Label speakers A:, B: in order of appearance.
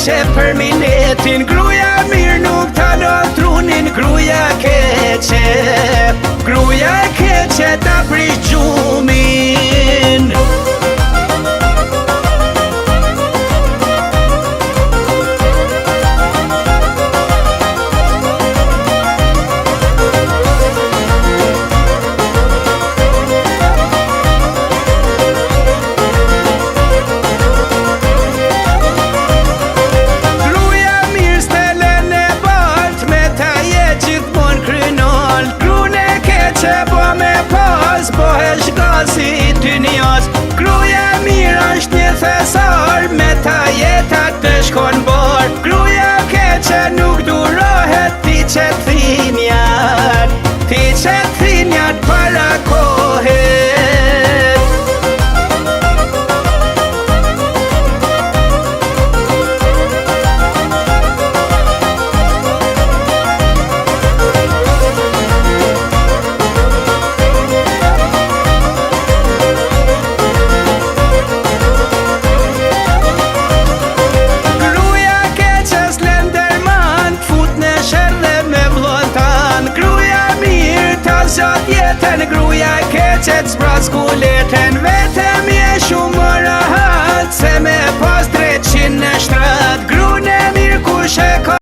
A: keqe për minetin, gruja mirë nuk talon trunin, gruja keqe ta prish gjumin. Si ty njës, gruja mirë është një thesar, me ta jetat të shkon bar. Gruja keqe nuk durohet, ti që thinjat para kohet. Zot jetën, gruja keqe t'zbraz kuletën, vetëm je shumë më rahat, se me pas 300 në shtrat, grune mirë kush e ka.